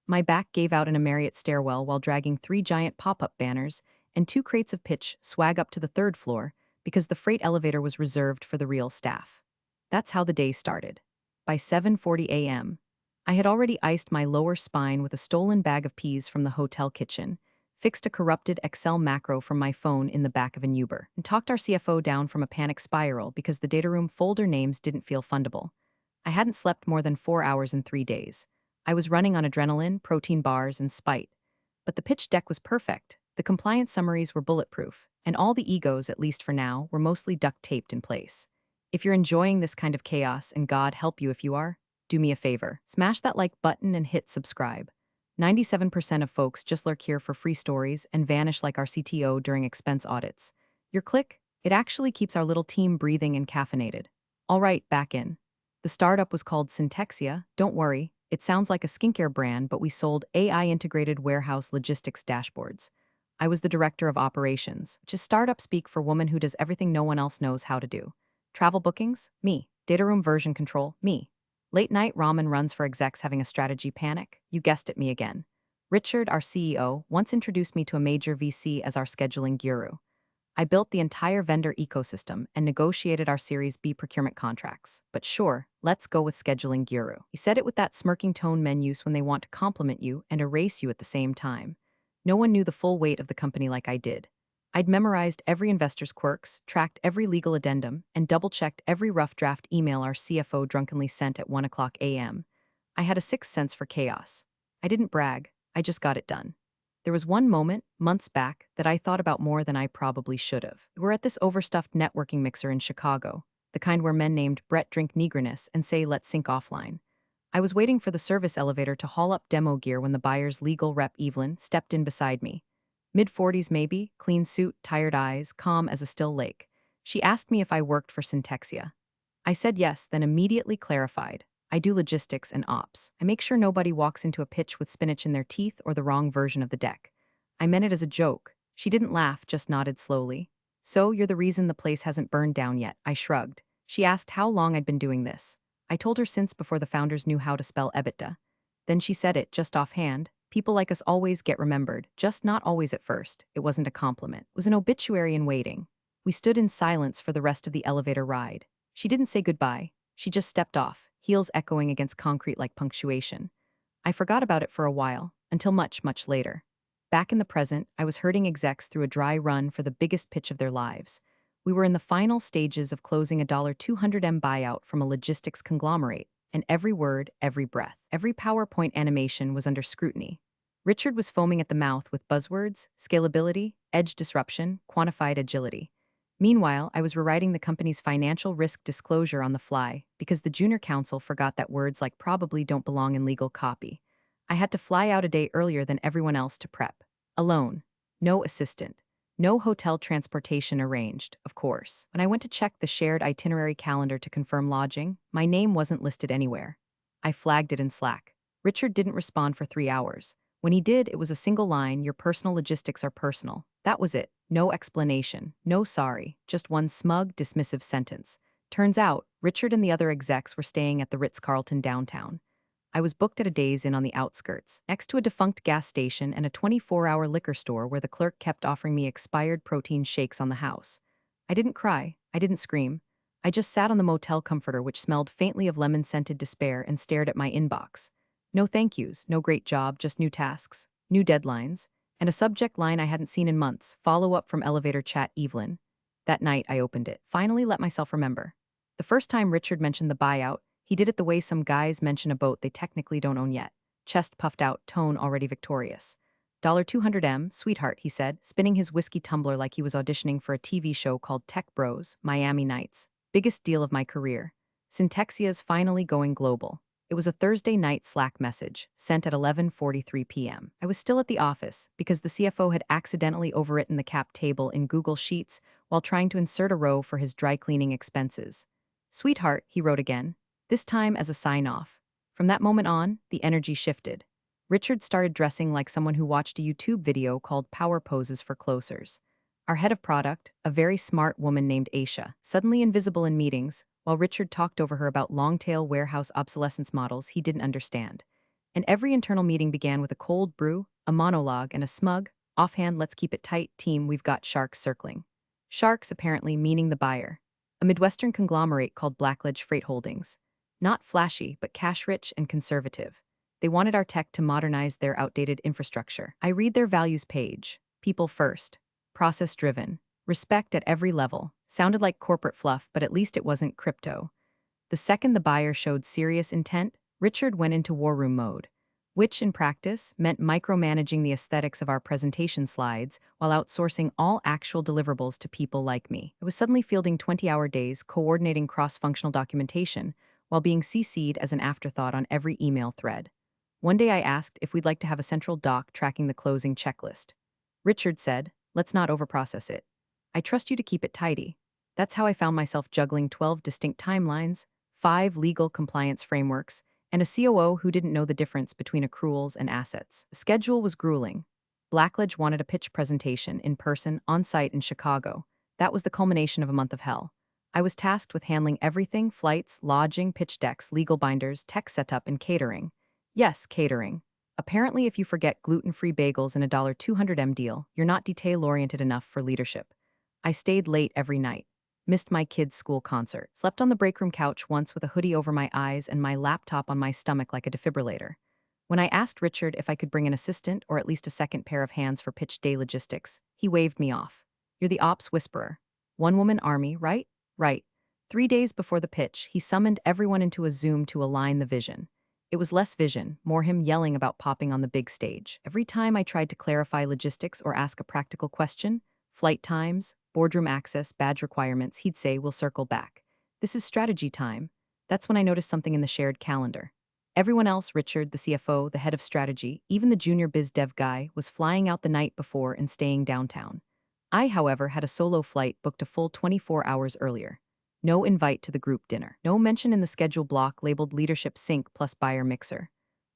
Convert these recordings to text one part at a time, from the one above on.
My back gave out in a Marriott stairwell while dragging three giant pop-up banners and two crates of pitch swag up to the third floor because the freight elevator was reserved for the real staff. That's how the day started. By 7:40 a.m., I had already iced my lower spine with a stolen bag of peas from the hotel kitchen, fixed a corrupted Excel macro from my phone in the back of an Uber, and talked our CFO down from a panic spiral because the data room folder names didn't feel fundable. I hadn't slept more than 4 hours in 3 days. I was running on adrenaline, protein bars, and spite. But the pitch deck was perfect. The compliance summaries were bulletproof, and all the egos, at least for now, were mostly duct taped in place. If you're enjoying this kind of chaos, and God help you if you are, do me a favor. Smash that like button and hit subscribe. 97% of folks just lurk here for free stories and vanish like our CTO during expense audits. Your click, it actually keeps our little team breathing and caffeinated. All right, back in. The startup was called Syntexia. Don't worry, it sounds like a skincare brand, but we sold AI-integrated warehouse logistics dashboards. I was the director of operations, which is startup speak for woman who does everything no one else knows how to do. Travel bookings? Me. Data room version control? Me. Late night ramen runs for execs having a strategy panic? You guessed it, me again. Richard, our CEO, once introduced me to a major VC as our scheduling guru. I built the entire vendor ecosystem and negotiated our Series B procurement contracts. But sure, let's go with scheduling guru. He said it with that smirking tone men use when they want to compliment you and erase you at the same time. No one knew the full weight of the company like I did. I'd memorized every investor's quirks, tracked every legal addendum, and double-checked every rough draft email our CFO drunkenly sent at 1 a.m. I had a sixth sense for chaos. I didn't brag, I just got it done. There was one moment, months back, that I thought about more than I probably should have. We were at this overstuffed networking mixer in Chicago, the kind where men named Brett drink Negriness and say let's sync offline. I was waiting for the service elevator to haul up demo gear when the buyer's legal rep Evelyn stepped in beside me. Mid-40s maybe, clean suit, tired eyes, calm as a still lake. She asked me if I worked for Syntexia. I said yes, then immediately clarified. I do logistics and ops. I make sure nobody walks into a pitch with spinach in their teeth or the wrong version of the deck. I meant it as a joke. She didn't laugh, just nodded slowly. So, you're the reason the place hasn't burned down yet, I shrugged. She asked how long I'd been doing this. I told her since before the founders knew how to spell EBITDA. Then she said it, just offhand. People like us always get remembered, just not always at first. It wasn't a compliment. It was an obituary in waiting. We stood in silence for the rest of the elevator ride. She didn't say goodbye. She just stepped off, heels echoing against concrete like punctuation. I forgot about it for a while, until much, much later. Back in the present, I was herding execs through a dry run for the biggest pitch of their lives. We were in the final stages of closing a $200M buyout from a logistics conglomerate, and every word, every breath, every PowerPoint animation was under scrutiny. Richard was foaming at the mouth with buzzwords, scalability, edge disruption, quantified agility. Meanwhile, I was rewriting the company's financial risk disclosure on the fly because the junior counsel forgot that words like probably don't belong in legal copy. I had to fly out a day earlier than everyone else to prep. Alone. No assistant. No hotel transportation arranged, of course. When I went to check the shared itinerary calendar to confirm lodging, my name wasn't listed anywhere. I flagged it in Slack. Richard didn't respond for 3 hours. When he did, it was a single line, your personal logistics are personal. That was it. No explanation. No sorry. Just one smug, dismissive sentence. Turns out, Richard and the other execs were staying at the Ritz-Carlton downtown. I was booked at a Days Inn on the outskirts, next to a defunct gas station and a 24-hour liquor store where the clerk kept offering me expired protein shakes on the house. I didn't cry. I didn't scream. I just sat on the motel comforter which smelled faintly of lemon-scented despair and stared at my inbox. No thank yous, no great job, just new tasks, new deadlines, and a subject line I hadn't seen in months, follow-up from elevator chat Evelyn. That night, I opened it, finally let myself remember. The first time Richard mentioned the buyout, he did it the way some guys mention a boat they technically don't own yet. Chest puffed out, tone already victorious. $200M, sweetheart, he said, spinning his whiskey tumbler like he was auditioning for a TV show called Tech Bros, Miami Nights. Biggest deal of my career. Syntexia's finally going global. It was a Thursday night Slack message, sent at 11:43 p.m. I was still at the office because the CFO had accidentally overwritten the cap table in Google Sheets while trying to insert a row for his dry cleaning expenses. Sweetheart, he wrote again, this time as a sign-off. From that moment on, the energy shifted. Richard started dressing like someone who watched a YouTube video called Power Poses for Closers. Our head of product, a very smart woman named Aisha, suddenly invisible in meetings, while Richard talked over her about long-tail warehouse obsolescence models he didn't understand. And every internal meeting began with a cold brew, a monologue, and a smug, offhand, let's keep it tight team, we've got sharks circling. Sharks apparently meaning the buyer, a Midwestern conglomerate called Blackledge Freight Holdings. Not flashy, but cash-rich and conservative. They wanted our tech to modernize their outdated infrastructure. I read their values page. People first. Process-driven. Respect at every level. Sounded like corporate fluff, but at least it wasn't crypto. The second the buyer showed serious intent, Richard went into war room mode, which in practice meant micromanaging the aesthetics of our presentation slides while outsourcing all actual deliverables to people like me. I was suddenly fielding 20-hour days coordinating cross-functional documentation while being CC'd as an afterthought on every email thread. One day I asked if we'd like to have a central doc tracking the closing checklist. Richard said, let's not overprocess it. I trust you to keep it tidy. That's how I found myself juggling 12 distinct timelines, 5 legal compliance frameworks, and a COO who didn't know the difference between accruals and assets. The schedule was grueling. Blackledge wanted a pitch presentation in person, on-site in Chicago. That was the culmination of a month of hell. I was tasked with handling everything: flights, lodging, pitch decks, legal binders, tech setup, and catering. Yes, catering. Apparently, if you forget gluten-free bagels and a $200 deal, you're not detail-oriented enough for leadership. I stayed late every night. Missed my kids' school concert. Slept on the break room couch once with a hoodie over my eyes and my laptop on my stomach like a defibrillator. When I asked Richard if I could bring an assistant or at least a second pair of hands for pitch day logistics, he waved me off. You're the ops whisperer. One-woman army, right? Right. 3 days before the pitch, he summoned everyone into a Zoom to align the vision. It was less vision, more him yelling about popping on the big stage. Every time I tried to clarify logistics or ask a practical question, flight times, boardroom access, badge requirements, he'd say, we'll circle back. This is strategy time. That's when I noticed something in the shared calendar. Everyone else, Richard, the CFO, the head of strategy, even the junior biz dev guy, was flying out the night before and staying downtown. I, however, had a solo flight booked a full 24 hours earlier. No invite to the group dinner. No mention in the schedule block labeled Leadership Sync plus Buyer Mixer.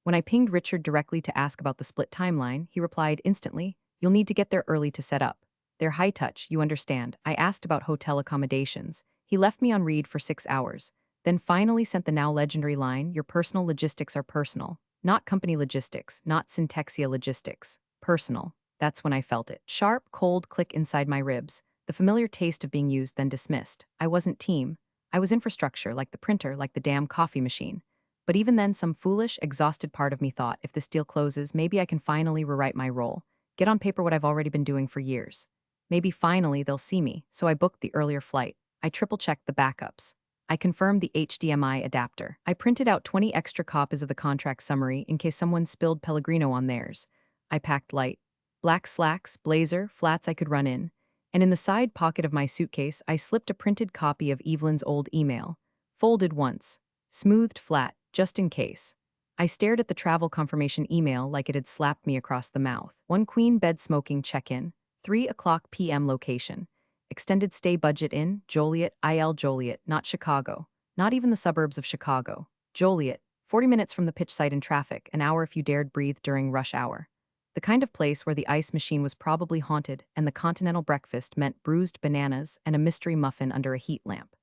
When I pinged Richard directly to ask about the split timeline, he replied instantly, you'll need to get there early to set up. They're high touch, you understand. I asked about hotel accommodations. He left me on read for 6 hours, then finally sent the now legendary line, your personal logistics are personal. Not company logistics, not Syntexia logistics. Personal. That's when I felt it. Sharp, cold click inside my ribs. The familiar taste of being used, then dismissed. I wasn't team. I was infrastructure, like the printer, like the damn coffee machine. But even then, some foolish, exhausted part of me thought, if this deal closes, maybe I can finally rewrite my role. Get on paper what I've already been doing for years. Maybe finally they'll see me, so I booked the earlier flight. I triple-checked the backups. I confirmed the HDMI adapter. I printed out 20 extra copies of the contract summary in case someone spilled Pellegrino on theirs. I packed light. Black slacks, blazer, flats I could run in. And in the side pocket of my suitcase, I slipped a printed copy of Evelyn's old email. Folded once. Smoothed flat, just in case. I stared at the travel confirmation email like it had slapped me across the mouth. One queen bed smoking check-in. 3:00 p.m. location. Extended stay budget in Joliet, IL Joliet, not Chicago. Not even the suburbs of Chicago. Joliet, 40 minutes from the pitch site in traffic, an hour if you dared breathe during rush hour. The kind of place where the ice machine was probably haunted and the continental breakfast meant bruised bananas and a mystery muffin under a heat lamp.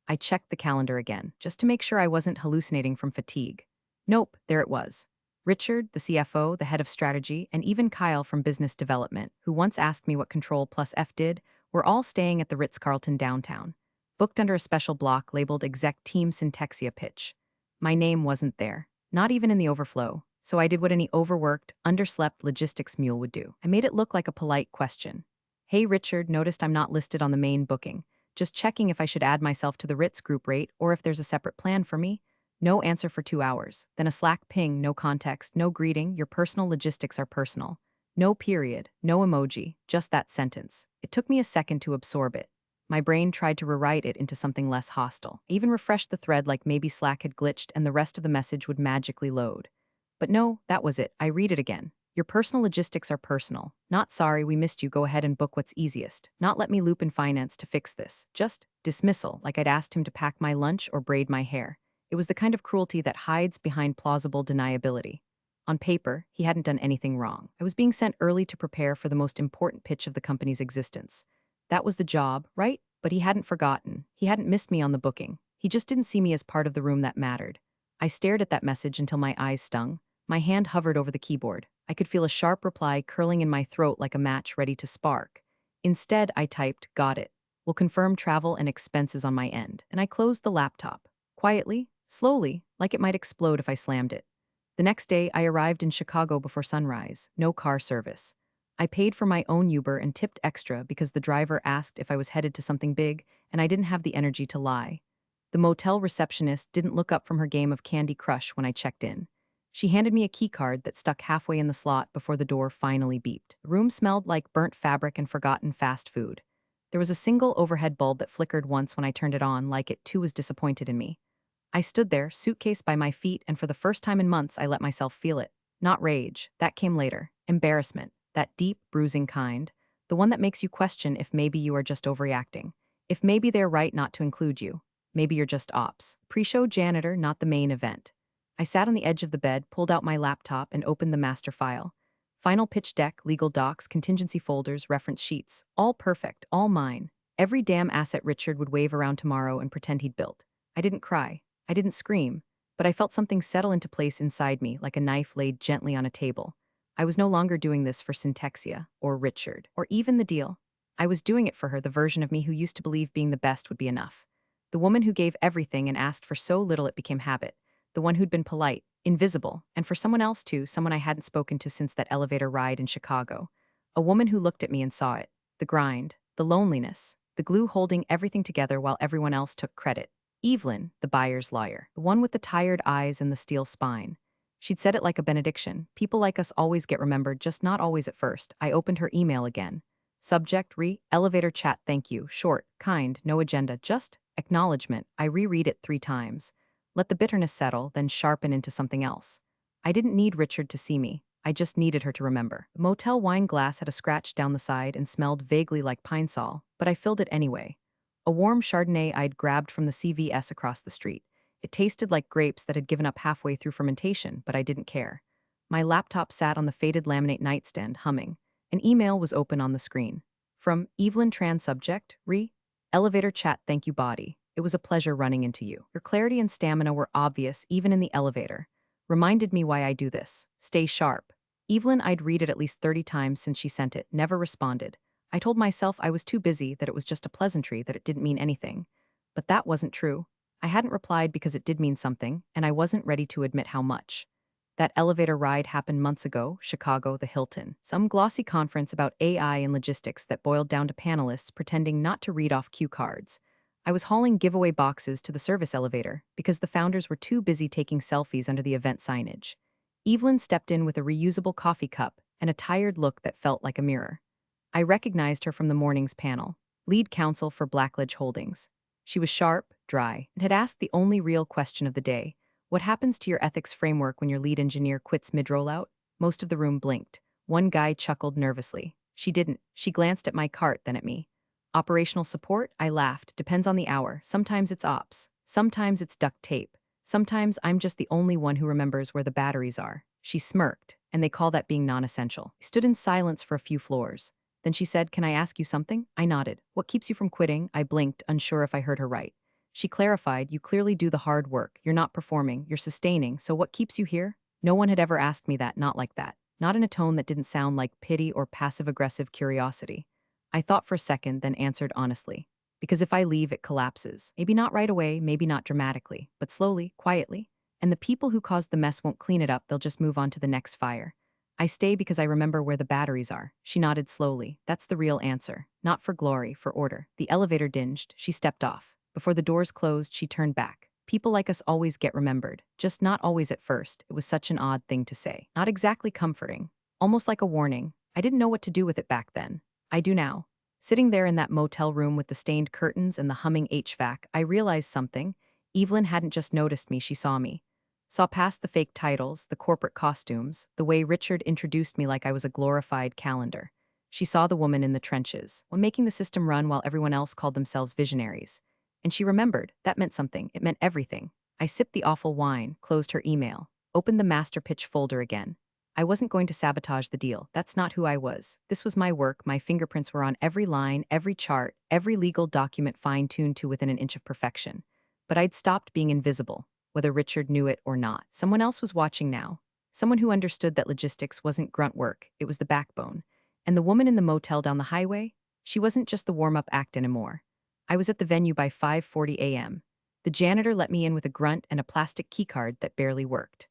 I checked the calendar again, just to make sure I wasn't hallucinating from fatigue. Nope, there it was. Richard, the CFO, the head of strategy, and even Kyle from business development, who once asked me what Control plus F did, were all staying at the Ritz-Carlton downtown, booked under a special block labeled Exec Team Syntexia Pitch. My name wasn't there, not even in the overflow, so I did what any overworked, underslept logistics mule would do. I made it look like a polite question. Hey Richard, noticed I'm not listed on the main booking. Just checking if I should add myself to the Ritz group rate or if there's a separate plan for me. No answer for 2 hours. Then a Slack ping, no context, no greeting, your personal logistics are personal. No period, no emoji, just that sentence. It took me a second to absorb it. My brain tried to rewrite it into something less hostile. I even refreshed the thread like maybe Slack had glitched and the rest of the message would magically load. But no, that was it. I read it again. Your personal logistics are personal. Not sorry, we missed you, go ahead and book what's easiest. Not let me loop in finance to fix this. Just dismissal, like I'd asked him to pack my lunch or braid my hair. It was the kind of cruelty that hides behind plausible deniability. On paper, he hadn't done anything wrong. I was being sent early to prepare for the most important pitch of the company's existence. That was the job, right? But he hadn't forgotten. He hadn't missed me on the booking. He just didn't see me as part of the room that mattered. I stared at that message until my eyes stung. My hand hovered over the keyboard. I could feel a sharp reply curling in my throat like a match ready to spark. Instead, I typed, "Got it. Will confirm travel and expenses on my end," and I closed the laptop. Quietly, slowly, like it might explode if I slammed it. The next day, I arrived in Chicago before sunrise, no car service. I paid for my own Uber and tipped extra because the driver asked if I was headed to something big, and I didn't have the energy to lie. The motel receptionist didn't look up from her game of Candy Crush when I checked in. She handed me a key card that stuck halfway in the slot before the door finally beeped. The room smelled like burnt fabric and forgotten fast food. There was a single overhead bulb that flickered once when I turned it on, like it too was disappointed in me. I stood there, suitcase by my feet, and for the first time in months, I let myself feel it. Not rage, that came later. Embarrassment, that deep, bruising kind. The one that makes you question if maybe you are just overreacting. If maybe they're right not to include you. Maybe you're just ops. Pre-show janitor, not the main event. I sat on the edge of the bed, pulled out my laptop, and opened the master file. Final pitch deck, legal docs, contingency folders, reference sheets. All perfect, all mine. Every damn asset Richard would wave around tomorrow and pretend he'd built. I didn't cry. I didn't scream. But I felt something settle into place inside me, like a knife laid gently on a table. I was no longer doing this for Syntexia, or Richard, or even the deal. I was doing it for her, the version of me who used to believe being the best would be enough. The woman who gave everything and asked for so little it became habit. The one who'd been polite, invisible, and for someone else too, someone I hadn't spoken to since that elevator ride in Chicago. A woman who looked at me and saw it. The grind, the loneliness, the glue holding everything together while everyone else took credit. Evelyn, the buyer's lawyer, the one with the tired eyes and the steel spine. She'd said it like a benediction. People like us always get remembered, just not always at first. I opened her email again. Subject, elevator chat, thank you. Short, kind, no agenda, just acknowledgement. I reread it 3 times. Let the bitterness settle, then sharpen into something else. I didn't need Richard to see me. I just needed her to remember. The motel wine glass had a scratch down the side and smelled vaguely like pine sol, but I filled it anyway. A warm Chardonnay I'd grabbed from the CVS across the street. It tasted like grapes that had given up halfway through fermentation, but I didn't care. My laptop sat on the faded laminate nightstand, humming. An email was open on the screen. From Evelyn Tran, subject, elevator chat, thank you body. It was a pleasure running into you. Your clarity and stamina were obvious even in the elevator. Reminded me why I do this. Stay sharp. Evelyn, I'd read it at least 30 times since she sent it, never responded. I told myself I was too busy, that it was just a pleasantry, that it didn't mean anything. But that wasn't true. I hadn't replied because it did mean something, and I wasn't ready to admit how much. That elevator ride happened months ago, Chicago, the Hilton. Some glossy conference about AI and logistics that boiled down to panelists pretending not to read off cue cards. I was hauling giveaway boxes to the service elevator because the founders were too busy taking selfies under the event signage. Evelyn stepped in with a reusable coffee cup and a tired look that felt like a mirror. I recognized her from the morning's panel, lead counsel for Blackledge Holdings. She was sharp, dry, and had asked the only real question of the day. What happens to your ethics framework when your lead engineer quits mid-rollout? Most of the room blinked. One guy chuckled nervously. She didn't. She glanced at my cart, then at me. Operational support? I laughed. Depends on the hour. Sometimes it's ops. Sometimes it's duct tape. Sometimes I'm just the only one who remembers where the batteries are. She smirked, and they call that being non-essential. I stood in silence for a few floors. Then she said, "Can I ask you something?" I nodded. "What keeps you from quitting?" I blinked, unsure if I heard her right. She clarified, "You clearly do the hard work. You're not performing, you're sustaining, so what keeps you here?" No one had ever asked me that, not like that. Not in a tone that didn't sound like pity or passive-aggressive curiosity. I thought for a second, then answered honestly. Because if I leave, it collapses. Maybe not right away, maybe not dramatically, but slowly, quietly. And the people who caused the mess won't clean it up, they'll just move on to the next fire. I stay because I remember where the batteries are. She nodded slowly. That's the real answer. Not for glory, for order. The elevator dinged. She stepped off. Before the doors closed, she turned back. People like us always get remembered. Just not always at first. It was such an odd thing to say. Not exactly comforting. Almost like a warning. I didn't know what to do with it back then. I do now. Sitting there in that motel room with the stained curtains and the humming HVAC, I realized something. Evelyn hadn't just noticed me, she saw me. Saw past the fake titles, the corporate costumes, the way Richard introduced me like I was a glorified calendar. She saw the woman in the trenches, one making the system run while everyone else called themselves visionaries. And she remembered. That meant something. It meant everything. I sipped the awful wine, closed her email, opened the master pitch folder again. I wasn't going to sabotage the deal. That's not who I was. This was my work. My fingerprints were on every line, every chart, every legal document fine-tuned to within an inch of perfection. But I'd stopped being invisible, whether Richard knew it or not. Someone else was watching now. someone who understood that logistics wasn't grunt work, it was the backbone. And the woman in the motel down the highway? She wasn't just the warm-up act anymore. I was at the venue by 5:40 a.m. The janitor let me in with a grunt and a plastic keycard that barely worked.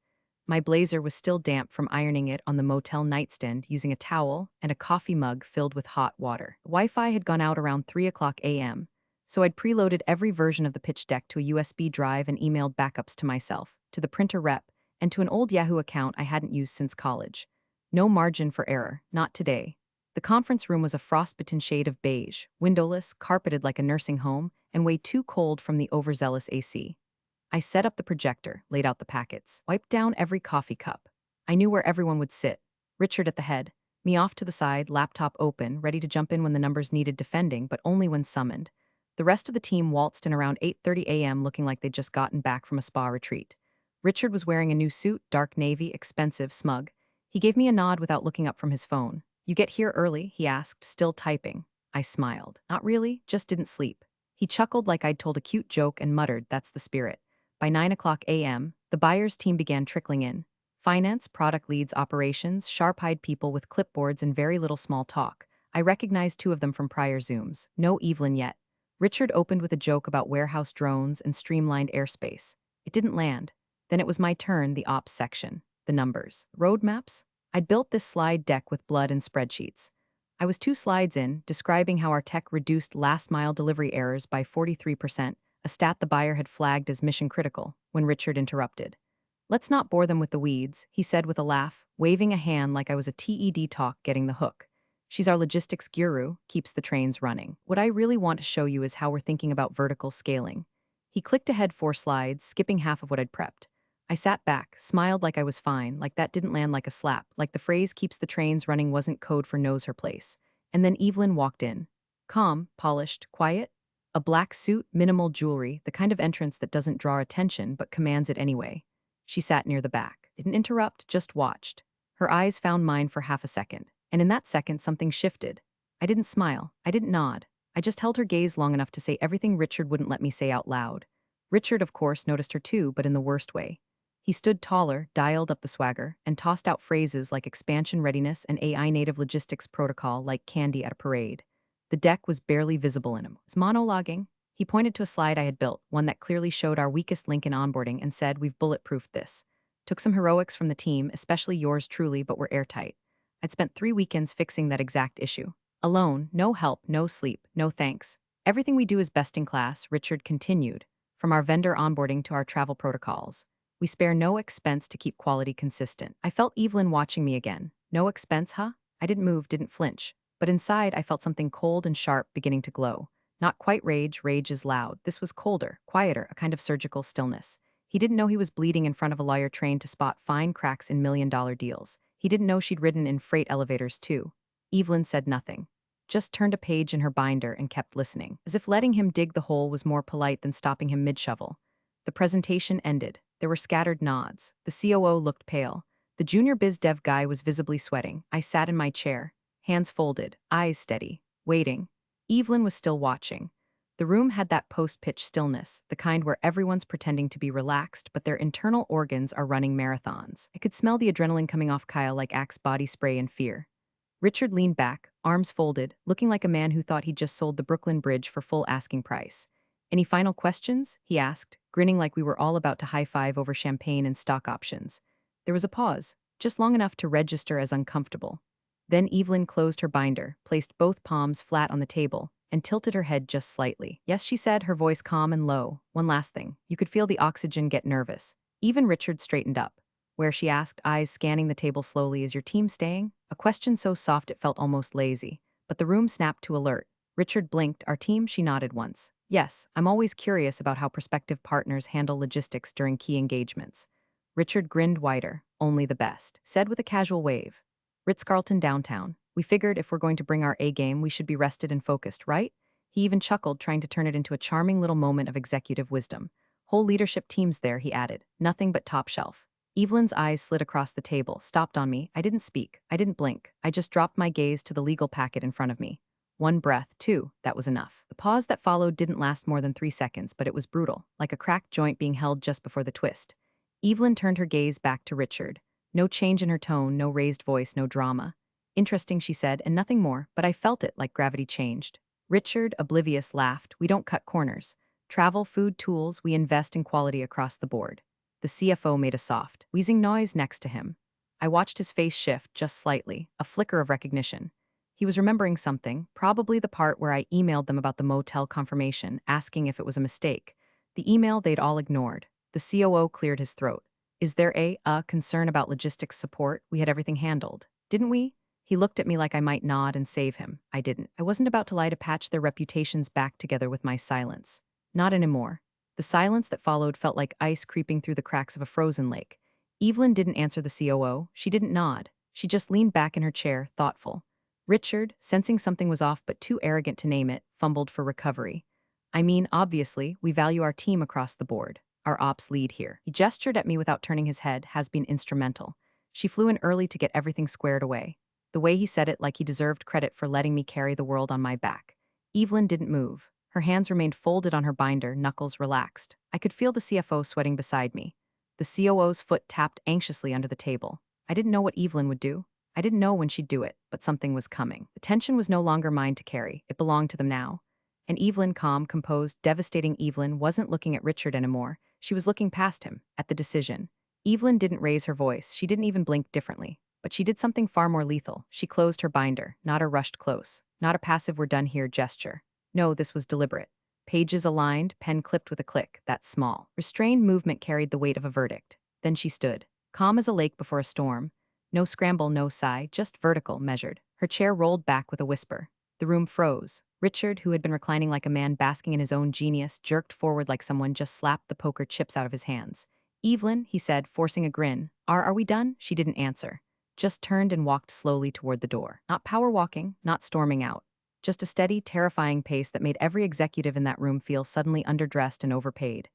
My blazer was still damp from ironing it on the motel nightstand using a towel and a coffee mug filled with hot water. Wi-Fi had gone out around 3 o'clock a.m., so I'd preloaded every version of the pitch deck to a USB drive and emailed backups to myself, to the printer rep, and to an old Yahoo account I hadn't used since college. No margin for error, not today. The conference room was a frostbitten shade of beige, windowless, carpeted like a nursing home, and way too cold from the overzealous AC. I set up the projector, laid out the packets, wiped down every coffee cup. I knew where everyone would sit. Richard at the head, me off to the side, laptop open, ready to jump in when the numbers needed defending, but only when summoned. The rest of the team waltzed in around 8:30 a.m. looking like they'd just gotten back from a spa retreat. Richard was wearing a new suit, dark navy, expensive, smug. He gave me a nod without looking up from his phone. "You get here early?" he asked, still typing. I smiled. "Not really, just didn't sleep." He chuckled like I'd told a cute joke and muttered, "That's the spirit." By 9 o'clock a.m., the buyer's team began trickling in. Finance, product leads, operations, sharp-eyed people with clipboards and very little small talk. I recognized two of them from prior Zooms. No Evelyn yet. Richard opened with a joke about warehouse drones and streamlined airspace. It didn't land. Then it was my turn, the ops section. The numbers. Roadmaps? I'd built this slide deck with blood and spreadsheets. I was 2 slides in, describing how our tech reduced last-mile delivery errors by 43%, a stat the buyer had flagged as mission critical, when Richard interrupted. "Let's not bore them with the weeds," he said with a laugh, waving a hand like I was a TED talk getting the hook. "She's our logistics guru, keeps the trains running. What I really want to show you is how we're thinking about vertical scaling." He clicked ahead 4 slides, skipping half of what I'd prepped. I sat back, smiled like I was fine, like that didn't land like a slap, like the phrase "keeps the trains running" wasn't code for knows her place. And then Evelyn walked in. Calm, polished, quiet. A black suit, minimal jewelry, the kind of entrance that doesn't draw attention but commands it anyway. She sat near the back. Didn't interrupt, just watched. Her eyes found mine for half a second, and in that second something shifted. I didn't smile, I didn't nod. I just held her gaze long enough to say everything Richard wouldn't let me say out loud. Richard, of course, noticed her too, but in the worst way. He stood taller, dialed up the swagger, and tossed out phrases like expansion readiness and AI native logistics protocol like candy at a parade. The deck was barely visible in him. He was monologuing. He pointed to a slide I had built, one that clearly showed our weakest link in onboarding, and said, "We've bulletproofed this. Took some heroics from the team, especially yours truly, but we're airtight." I'd spent 3 weekends fixing that exact issue. Alone, no help, no sleep, no thanks. "Everything we do is best in class," Richard continued, "from our vendor onboarding to our travel protocols. We spare no expense to keep quality consistent." I felt Evelyn watching me again. No expense, huh? I didn't move, didn't flinch. But inside, I felt something cold and sharp beginning to glow. Not quite rage, rage is loud. This was colder, quieter, a kind of surgical stillness. He didn't know he was bleeding in front of a lawyer trained to spot fine cracks in million-dollar deals. He didn't know she'd ridden in freight elevators too. Evelyn said nothing. Just turned a page in her binder and kept listening, as if letting him dig the hole was more polite than stopping him mid-shovel. The presentation ended. There were scattered nods. The COO looked pale. The junior biz dev guy was visibly sweating. I sat in my chair, hands folded, eyes steady, waiting. Evelyn was still watching. The room had that post-pitch stillness, the kind where everyone's pretending to be relaxed, but their internal organs are running marathons. I could smell the adrenaline coming off Kyle like Axe body spray in fear. Richard leaned back, arms folded, looking like a man who thought he'd just sold the Brooklyn Bridge for full asking price. "Any final questions?" he asked, grinning like we were all about to high-five over champagne and stock options. There was a pause, just long enough to register as uncomfortable. Then Evelyn closed her binder, placed both palms flat on the table, and tilted her head just slightly. "Yes," she said, her voice calm and low. "One last thing." You could feel the oxygen get nervous. Even Richard straightened up. "Where?" she asked, eyes scanning the table slowly. "Is your team staying?" A question so soft it felt almost lazy. But the room snapped to alert. Richard blinked. "Our team?" She nodded once. "Yes, I'm always curious about how prospective partners handle logistics during key engagements." Richard grinned wider. "Only the best," said with a casual wave. "Ritz-Carlton downtown. We figured if we're going to bring our A-game, we should be rested and focused, right?" He even chuckled, trying to turn it into a charming little moment of executive wisdom. "Whole leadership teams there," he added. "Nothing but top shelf." Evelyn's eyes slid across the table, stopped on me. I didn't speak. I didn't blink. I just dropped my gaze to the legal packet in front of me. One breath, two, that was enough. The pause that followed didn't last more than 3 seconds, but it was brutal, like a cracked joint being held just before the twist. Evelyn turned her gaze back to Richard. No change in her tone, no raised voice, no drama. Interesting, she said, and nothing more, but I felt it like gravity changed. Richard, oblivious, laughed. We don't cut corners. Travel, food, tools, we invest in quality across the board. The CFO made a soft, wheezing noise next to him. I watched his face shift just slightly, a flicker of recognition. He was remembering something, probably the part where I emailed them about the motel confirmation, asking if it was a mistake. The email they'd all ignored. The COO cleared his throat. Is there a concern about logistics support? We had everything handled. Didn't we? He looked at me like I might nod and save him. I didn't. I wasn't about to lie to patch their reputations back together with my silence. Not anymore. The silence that followed felt like ice creeping through the cracks of a frozen lake. Evelyn didn't answer the COO. She didn't nod. She just leaned back in her chair, thoughtful. Richard, sensing something was off but too arrogant to name it, fumbled for recovery. I mean, obviously, we value our team across the board. Our ops lead here. He gestured at me without turning his head, has been instrumental. She flew in early to get everything squared away. The way he said it like he deserved credit for letting me carry the world on my back. Evelyn didn't move. Her hands remained folded on her binder, knuckles relaxed. I could feel the CFO sweating beside me. The COO's foot tapped anxiously under the table. I didn't know what Evelyn would do. I didn't know when she'd do it, but something was coming. The tension was no longer mine to carry. It belonged to them now. And Evelyn, calm, composed, devastating Evelyn, wasn't looking at Richard anymore. She was looking past him, at the decision. Evelyn didn't raise her voice. She didn't even blink differently. But she did something far more lethal. She closed her binder, not a rushed close, not a passive we're done here gesture. No, this was deliberate. Pages aligned, pen clipped with a click, that small, restrained movement carried the weight of a verdict. Then she stood, calm as a lake before a storm. No scramble, no sigh, just vertical, measured. Her chair rolled back with a whisper. The room froze. Richard, who had been reclining like a man basking in his own genius, jerked forward like someone just slapped the poker chips out of his hands. Evelyn, he said, forcing a grin. Are we done? She didn't answer. Just turned and walked slowly toward the door. Not power walking, not storming out. Just a steady, terrifying pace that made every executive in that room feel suddenly underdressed and overpaid.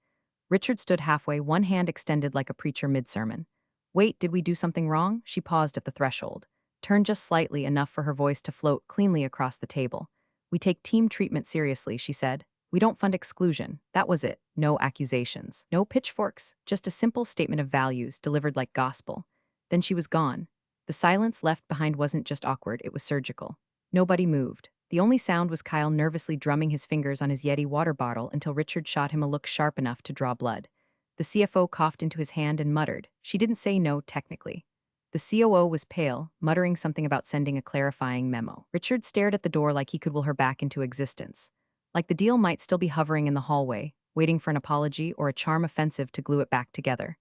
Richard stood halfway, one hand extended like a preacher mid-sermon. Wait, did we do something wrong? She paused at the threshold. Turned just slightly, enough for her voice to float cleanly across the table. We take team treatment seriously, she said. We don't fund exclusion. That was it. No accusations. No pitchforks. Just a simple statement of values delivered like gospel. Then she was gone. The silence left behind wasn't just awkward, it was surgical. Nobody moved. The only sound was Kyle nervously drumming his fingers on his Yeti water bottle until Richard shot him a look sharp enough to draw blood. The CFO coughed into his hand and muttered. She didn't say no, technically. The COO was pale, muttering something about sending a clarifying memo. Richard stared at the door like he could will her back into existence. Like the deal might still be hovering in the hallway, waiting for an apology or a charm offensive to glue it back together.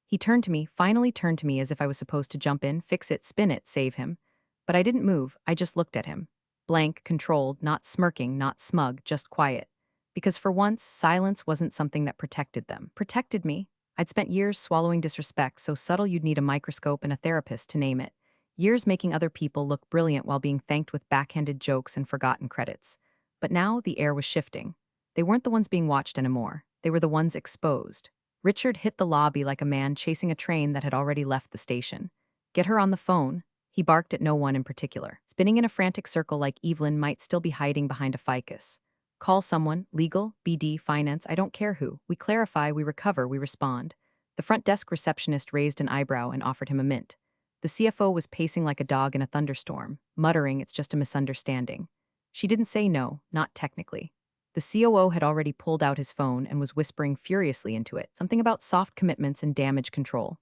He turned to me, finally turned to me as if I was supposed to jump in, fix it, spin it, save him. But I didn't move, I just looked at him. Blank, controlled, not smirking, not smug, just quiet. Because for once, silence wasn't something that protected them. Protected me. I'd spent years swallowing disrespect so subtle you'd need a microscope and a therapist to name it. Years making other people look brilliant while being thanked with backhanded jokes and forgotten credits. But now the air was shifting. They weren't the ones being watched anymore. They were the ones exposed. Richard hit the lobby like a man chasing a train that had already left the station. Get her on the phone. He barked at no one in particular. Spinning in a frantic circle like Evelyn might still be hiding behind a ficus. Call someone, legal, BD, finance, I don't care who. We clarify, we recover, we respond. The front desk receptionist raised an eyebrow and offered him a mint. The CFO was pacing like a dog in a thunderstorm, muttering it's just a misunderstanding. She didn't say no, not technically. The COO had already pulled out his phone and was whispering furiously into it, something about soft commitments and damage control.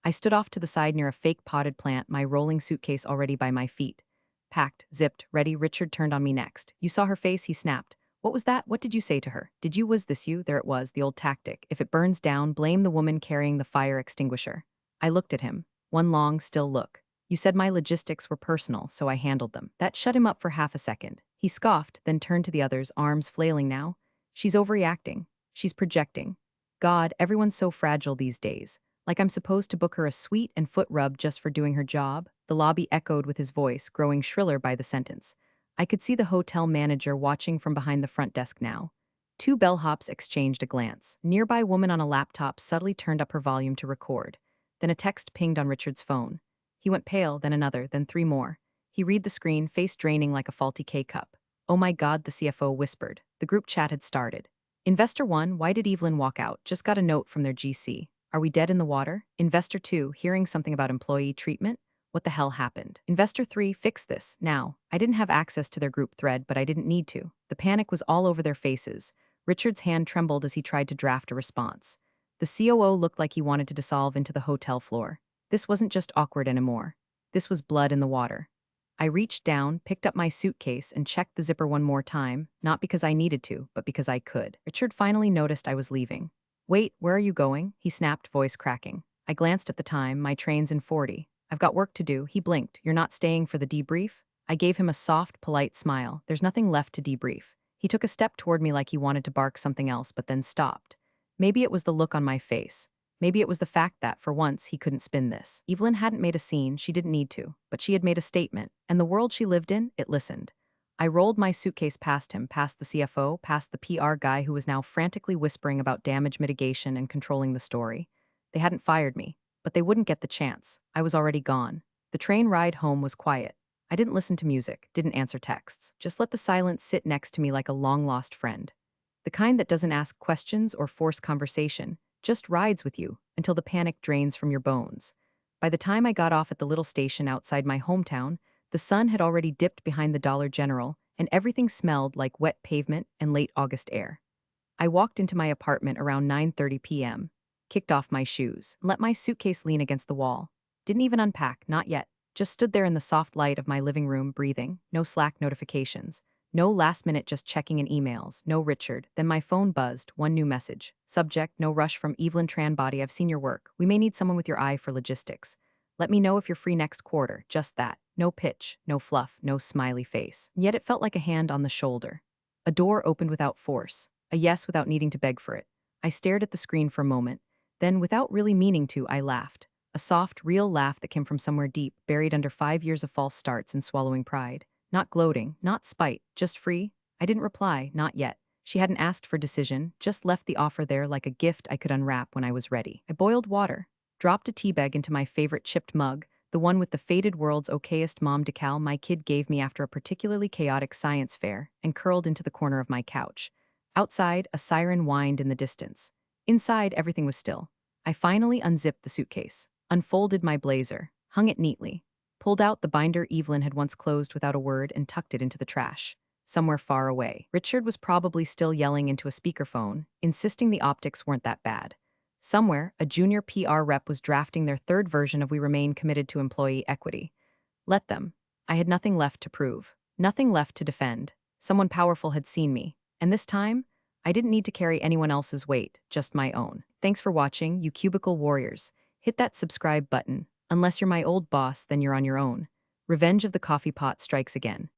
I stood off to the side near a fake potted plant, my rolling suitcase already by my feet. Packed, zipped, ready. Richard turned on me next. You saw her face, he snapped. What was that? What did you say to her? Did you, was this you? There it was, the old tactic. If it burns down, blame the woman carrying the fire extinguisher. I looked at him. One long, still look. You said my logistics were personal, so I handled them. That shut him up for half a second. He scoffed, then turned to the others, arms flailing now. She's overreacting. She's projecting. God, everyone's so fragile these days. Like I'm supposed to book her a sweet and foot rub just for doing her job? The lobby echoed with his voice, growing shriller by the sentence. I could see the hotel manager watching from behind the front desk now. Two bellhops exchanged a glance. Nearby woman on a laptop subtly turned up her volume to record. Then a text pinged on Richard's phone. He went pale, then another, then three more. He read the screen, face draining like a faulty K-cup. Oh my God, the CFO whispered. The group chat had started. Investor 1, why did Evelyn walk out? Just got a note from their GC. Are we dead in the water? Investor 2, hearing something about employee treatment? What the hell happened? Investor 3, fix this, now. I didn't have access to their group thread, but I didn't need to. The panic was all over their faces. Richard's hand trembled as he tried to draft a response. The COO looked like he wanted to dissolve into the hotel floor. This wasn't just awkward anymore. This was blood in the water. I reached down, picked up my suitcase, and checked the zipper one more time, not because I needed to, but because I could. Richard finally noticed I was leaving. Wait, where are you going? He snapped, voice cracking. I glanced at the time, my train's in 40. I've got work to do. He blinked. You're not staying for the debrief? I gave him a soft, polite smile. There's nothing left to debrief. He took a step toward me like he wanted to bark something else, but then stopped. Maybe it was the look on my face. Maybe it was the fact that, for once, he couldn't spin this. Evelyn hadn't made a scene, she didn't need to, but she had made a statement, and the world she lived in, it listened. I rolled my suitcase past him, past the CFO, past the PR guy who was now frantically whispering about damage mitigation and controlling the story. They hadn't fired me, but they wouldn't get the chance. I was already gone. The train ride home was quiet. I didn't listen to music, didn't answer texts, just let the silence sit next to me like a long-lost friend. The kind that doesn't ask questions or force conversation, just rides with you until the panic drains from your bones. By the time I got off at the little station outside my hometown, the sun had already dipped behind the Dollar General, and everything smelled like wet pavement and late August air. I walked into my apartment around 9:30 p.m., kicked off my shoes, let my suitcase lean against the wall. Didn't even unpack, not yet. Just stood there in the soft light of my living room, breathing, no Slack notifications. No last minute just checking in emails, no Richard. Then my phone buzzed, one new message. Subject, no rush from Evelyn Tranbody, I've seen your work. We may need someone with your eye for logistics. Let me know if you're free next quarter, just that. No pitch, no fluff, no smiley face. Yet it felt like a hand on the shoulder. A door opened without force, a yes without needing to beg for it. I stared at the screen for a moment, then without really meaning to, I laughed. A soft, real laugh that came from somewhere deep, buried under 5 years of false starts and swallowing pride. Not gloating, not spite, just free. I didn't reply, not yet. She hadn't asked for decision, just left the offer there like a gift I could unwrap when I was ready. I boiled water, dropped a tea bag into my favorite chipped mug, the one with the faded world's okayest mom decal my kid gave me after a particularly chaotic science fair, and curled into the corner of my couch. Outside, a siren whined in the distance. Inside, everything was still. I finally unzipped the suitcase, unfolded my blazer, hung it neatly, pulled out the binder Evelyn had once closed without a word and tucked it into the trash, somewhere far away. Richard was probably still yelling into a speakerphone, insisting the optics weren't that bad. Somewhere, a junior PR rep was drafting their third version of We Remain Committed to Employee Equity. Let them. I had nothing left to prove, nothing left to defend. Someone powerful had seen me, and this time, I didn't need to carry anyone else's weight, just my own. Thanks for watching, you cubicle warriors. Hit that subscribe button. Unless you're my old boss, then you're on your own. Revenge of the coffee pot strikes again.